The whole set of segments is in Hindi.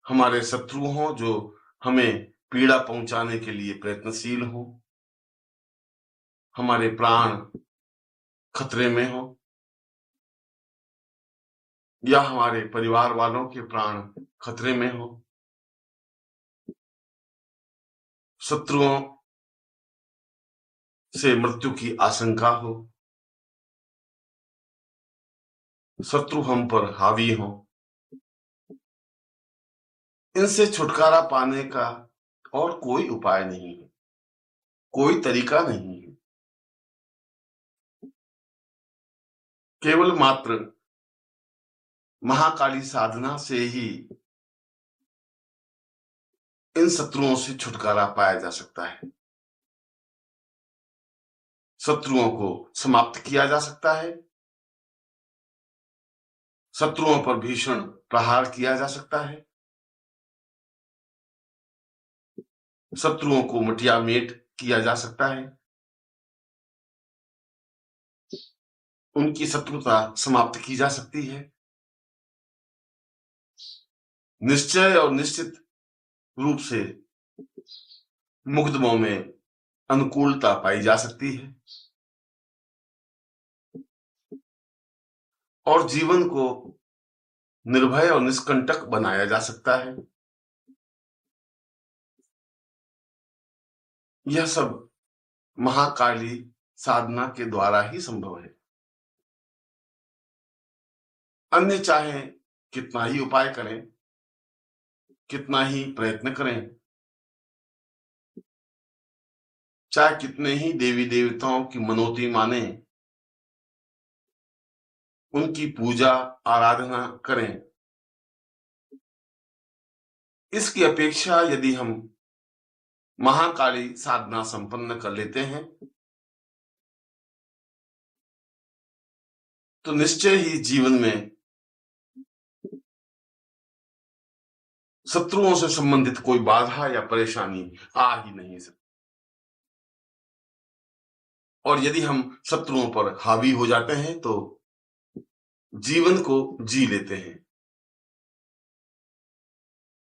हमारे शत्रु हों जो हमें पीड़ा पहुंचाने के लिए प्रयत्नशील हों, हमारे प्राण खतरे में हों या हमारे परिवार वालों के प्राण खतरे में हों, शत्रुओं से मृत्यु की आशंका हो, शत्रु हम पर हावी हों, इनसे छुटकारा पाने का और कोई उपाय नहीं है, कोई तरीका नहीं है। केवल मात्र महाकाली साधना से ही इन शत्रुओं से छुटकारा पाया जा सकता है, शत्रुओं को समाप्त किया जा सकता है, शत्रुओं पर भीषण प्रहार किया जा सकता है, शत्रुओं को मिटियामेट किया जा सकता है, उनकी शत्रुता समाप्त की जा सकती है। निश्चय और निश्चित रूप से मुकदमों में अनुकूलता पाई जा सकती है और जीवन को निर्भय और निष्कंटक बनाया जा सकता है। यह सब महाकाली साधना के द्वारा ही संभव है। अन्य चाहे कितना ही उपाय करें, कितना ही प्रयत्न करें, चाहे कितने ही देवी देवताओं की मनौती माने, उनकी पूजा आराधना करें, इसकी अपेक्षा यदि हम महाकाली साधना संपन्न कर लेते हैं तो निश्चय ही जीवन में शत्रुओं से संबंधित कोई बाधा या परेशानी आ ही नहीं सकती। और यदि हम शत्रुओं पर हावी हो जाते हैं तो जीवन को जी लेते हैं,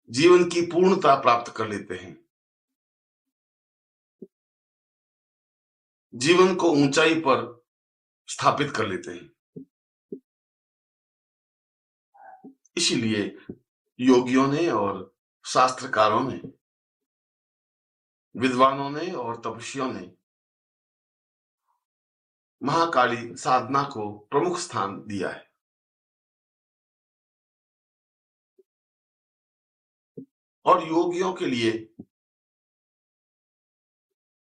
जीवन की पूर्णता प्राप्त कर लेते हैं, जीवन को ऊंचाई पर स्थापित कर लेते हैं। इसीलिए योगियों ने और शास्त्रकारों ने, विद्वानों ने और तपस्वियों ने महाकाली साधना को प्रमुख स्थान दिया है। और योगियों के लिए,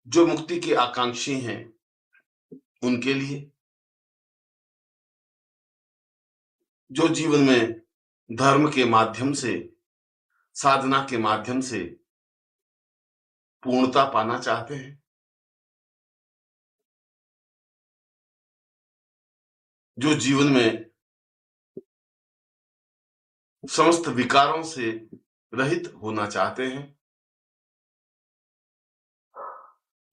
जो मुक्ति के आकांक्षी हैं, उनके लिए, जो जीवन में धर्म के माध्यम से, साधना के माध्यम से पूर्णता पाना चाहते हैं, जो जीवन में समस्त विकारों से रहित होना चाहते हैं,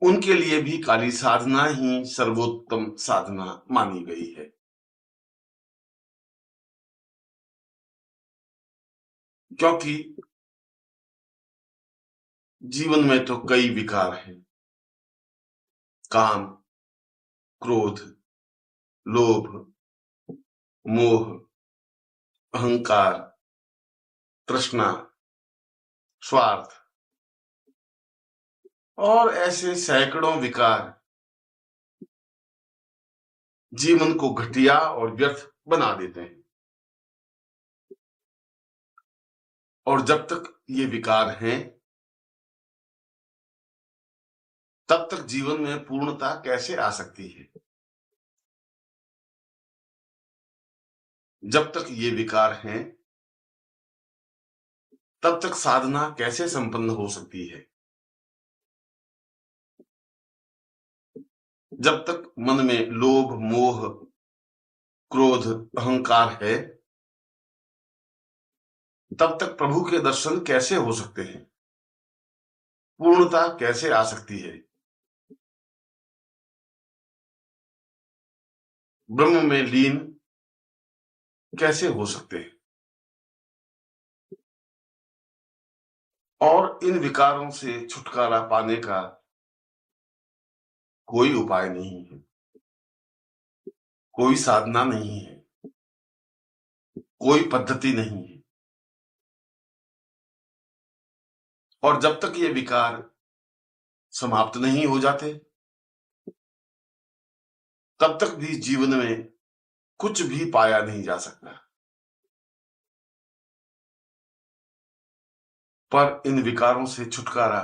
उनके लिए भी काली साधना ही सर्वोत्तम साधना मानी गई है। क्योंकि जीवन में तो कई विकार हैं, काम, क्रोध, लोभ, मोह, अहंकार, तृष्णा, स्वार्थ और ऐसे सैकड़ों विकार जीवन को घटिया और व्यर्थ बना देते हैं। और जब तक ये विकार हैं, तब तक जीवन में पूर्णता कैसे आ सकती है? जब तक ये विकार हैं, तब तक साधना कैसे संपन्न हो सकती है? जब तक मन में लोभ, मोह, क्रोध, अहंकार है, तब तक प्रभु के दर्शन कैसे हो सकते हैं? पूर्णता कैसे आ सकती है? ब्रह्म में लीन कैसे हो सकते हैं? और इन विकारों से छुटकारा पाने का कोई उपाय नहीं है, कोई साधना नहीं है, कोई पद्धति नहीं है। और जब तक ये विकार समाप्त नहीं हो जाते, तब तक भी जीवन में कुछ भी पाया नहीं जा सकता। पर इन विकारों से छुटकारा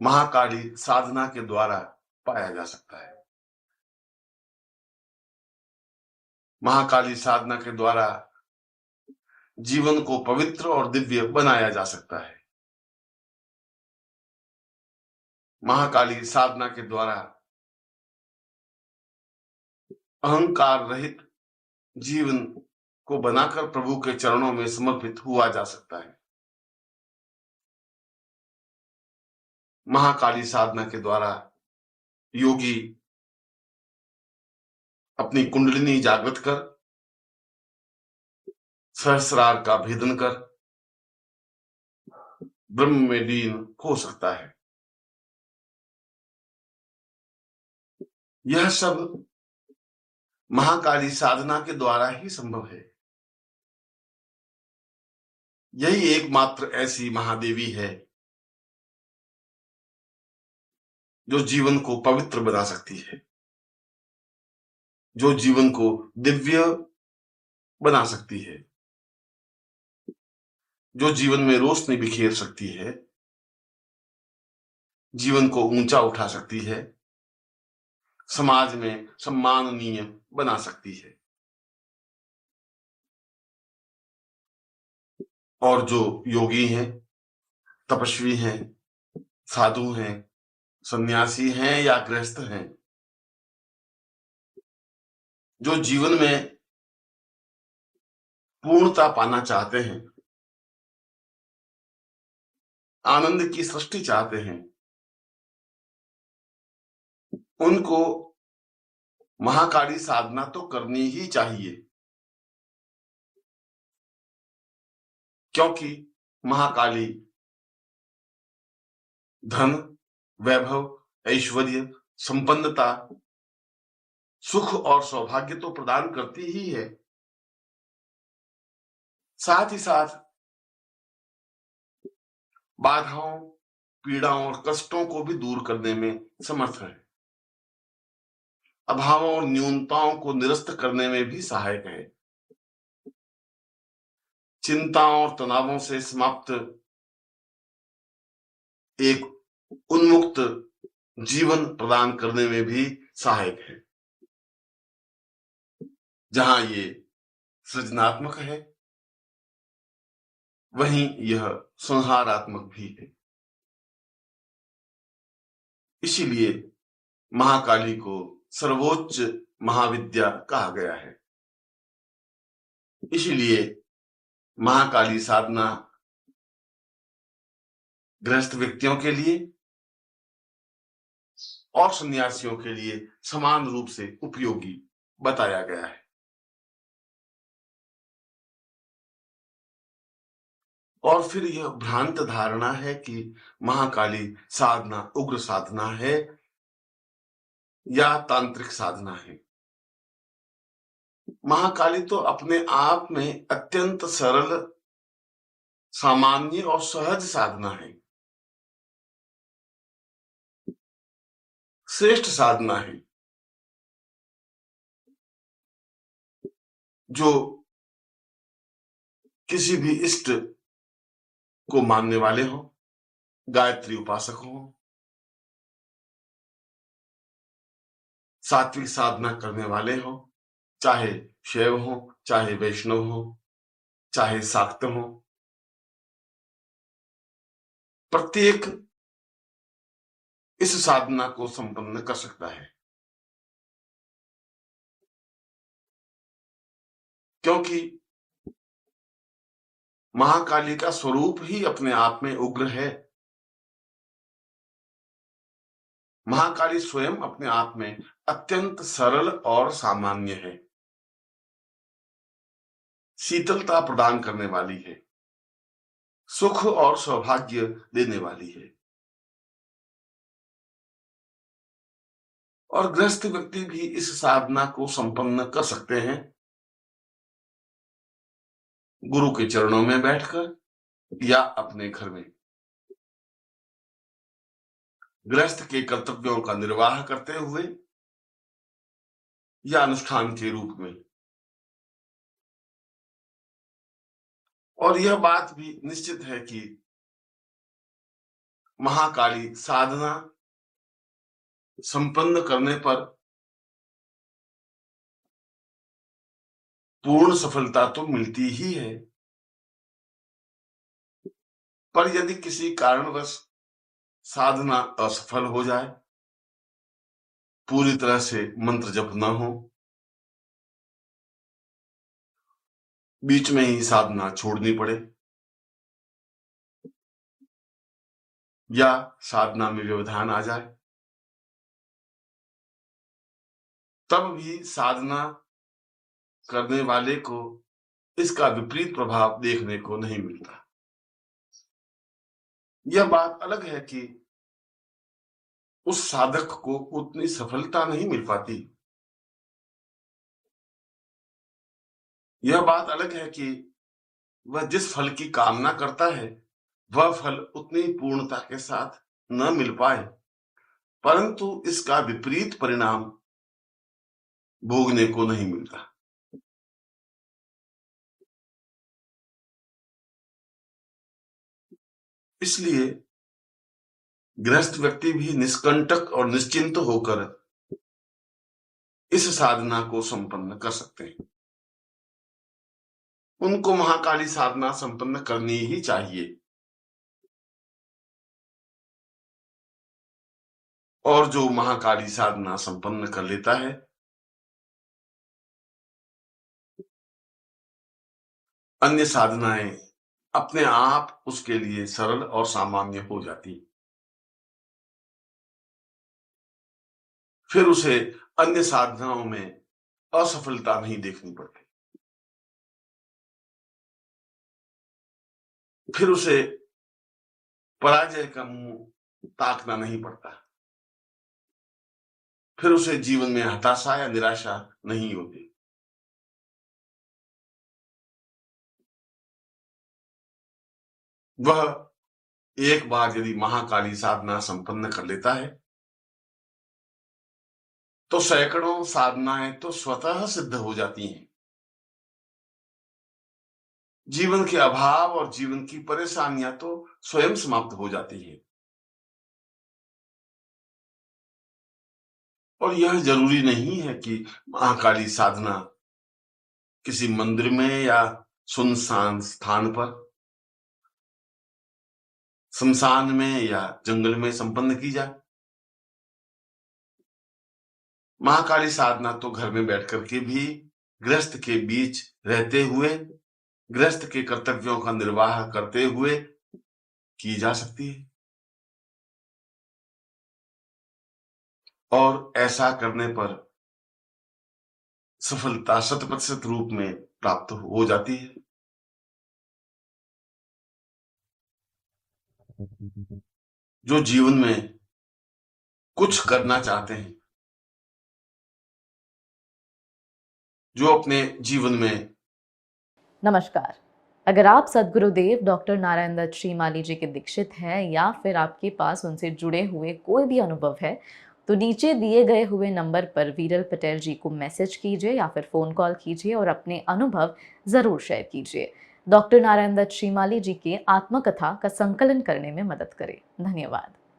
महाकाली साधना के द्वारा पाया जा सकता है। महाकाली साधना के द्वारा जीवन को पवित्र और दिव्य बनाया जा सकता है। महाकाली साधना के द्वारा अहंकार रहित जीवन को बनाकर प्रभु के चरणों में समर्पित हुआ जा सकता है। महाकाली साधना के द्वारा योगी अपनी कुंडलिनी जागृत कर सहस्रार का भेदन कर ब्रह्म में लीन हो सकता है। यह सब महाकाली साधना के द्वारा ही संभव है। यही एकमात्र ऐसी महादेवी है जो जीवन को पवित्र बना सकती है, जो जीवन को दिव्य बना सकती है, जो जीवन में रोशनी बिखेर सकती है, जीवन को ऊंचा उठा सकती है, समाज में सम्माननीय बना सकती है। और जो योगी हैं, तपस्वी हैं, साधु हैं, सन्यासी हैं या गृहस्थ हैं, जो जीवन में पूर्णता पाना चाहते हैं, आनंद की सृष्टि चाहते हैं, उनको महाकाली साधना तो करनी ही चाहिए। क्योंकि महाकाली धन, वैभव, ऐश्वर्य, संपन्नता, सुख और सौभाग्य तो प्रदान करती ही है, साथ ही साथ बाधाओं, पीड़ाओं और कष्टों को भी दूर करने में समर्थ है। अभावों और न्यूनताओं को निरस्त करने में भी सहायक है। चिंताओं और तनावों से समाप्त एक उन्मुक्त जीवन प्रदान करने में भी सहायक है। जहां ये सृजनात्मक है, वहीं यह संहारात्मक भी है। इसीलिए महाकाली को सर्वोच्च महाविद्या कहा गया है। इसीलिए महाकाली साधना गृहस्थ व्यक्तियों के लिए और सन्यासियों के लिए समान रूप से उपयोगी बताया गया है। और फिर यह भ्रांत धारणा है कि महाकाली साधना उग्र साधना है या तांत्रिक साधना है। महाकाली तो अपने आप में अत्यंत सरल, सामान्य और सहज साधना है, श्रेष्ठ साधना है, जो किसी भी इष्ट को मानने वाले हो, गायत्री उपासक हो, सात्विक साधना करने वाले हो, चाहे शैव हो, चाहे वैष्णव हो, चाहे शाक्त हो, प्रत्येक इस साधना को संपन्न कर सकता है। क्योंकि महाकाली का स्वरूप ही अपने आप में उग्र है। महाकाली स्वयं अपने आप में अत्यंत सरल और सामान्य है, शीतलता प्रदान करने वाली है। सुख और सौभाग्य देने वाली है। और गृहस्थ व्यक्ति भी इस साधना को संपन्न कर सकते हैं गुरु के चरणों में बैठकर या अपने घर में गृहस्थ के कर्तव्यों का निर्वाह करते हुए या अनुष्ठान के रूप में। और यह बात भी निश्चित है कि महाकाली साधना संपन्न करने पर पूर्ण सफलता तो मिलती ही है, पर यदि किसी कारणवश साधना असफल हो जाए, पूरी तरह से मंत्र जप न हो, बीच में ही साधना छोड़नी पड़े या साधना में व्यवधान आ जाए, तब भी साधना करने वाले को इसका विपरीत प्रभाव देखने को नहीं मिलता। यह बात अलग है कि उस साधक को उतनी सफलता नहीं मिल पाती। यह बात अलग है कि वह जिस फल की कामना करता है वह फल उतनी पूर्णता के साथ न मिल पाए, परंतु इसका विपरीत परिणाम भोगने को नहीं मिलता। इसलिए गृहस्थ व्यक्ति भी निष्कंटक और निश्चिंत होकर इस साधना को संपन्न कर सकते हैं। उनको महाकाली साधना संपन्न करनी ही चाहिए। और जो महाकाली साधना संपन्न कर लेता है, अन्य साधनाएं अपने आप उसके लिए सरल और सामान्य हो जाती। फिर उसे अन्य साधनाओं में असफलता नहीं देखनी पड़ती। फिर उसे पराजय का मुंह ताकना नहीं पड़ता। फिर उसे जीवन में हताशा या निराशा नहीं होती। वह एक बार यदि महाकाली साधना संपन्न कर लेता है तो सैकड़ों साधनाएं तो स्वतः सिद्ध हो जाती हैं। जीवन के अभाव और जीवन की परेशानियां तो स्वयं समाप्त हो जाती हैं। और यह जरूरी नहीं है कि महाकाली साधना किसी मंदिर में या सुनसान स्थान पर, शमशान में या जंगल में संपन्न की जाए। महाकाली साधना तो घर में बैठकर के भी गृहस्थ के बीच रहते हुए, गृहस्थ के कर्तव्यों का निर्वाह करते हुए की जा सकती है। और ऐसा करने पर सफलता 100% रूप में प्राप्त हो जाती है। जो जीवन में कुछ करना चाहते हैं, जो अपने जीवन में। नमस्कार। अगर आप सद्गुरुदेव डॉक्टर नारायण दत्त श्रीमाली जी के दीक्षित हैं या फिर आपके पास उनसे जुड़े हुए कोई भी अनुभव है तो नीचे दिए गए हुए नंबर पर वीरल पटेल जी को मैसेज कीजिए या फिर फ़ोन कॉल कीजिए और अपने अनुभव ज़रूर शेयर कीजिए। डॉक्टर नारायण दत्त श्रीमाली जी के आत्मकथा का संकलन करने में मदद करें। धन्यवाद।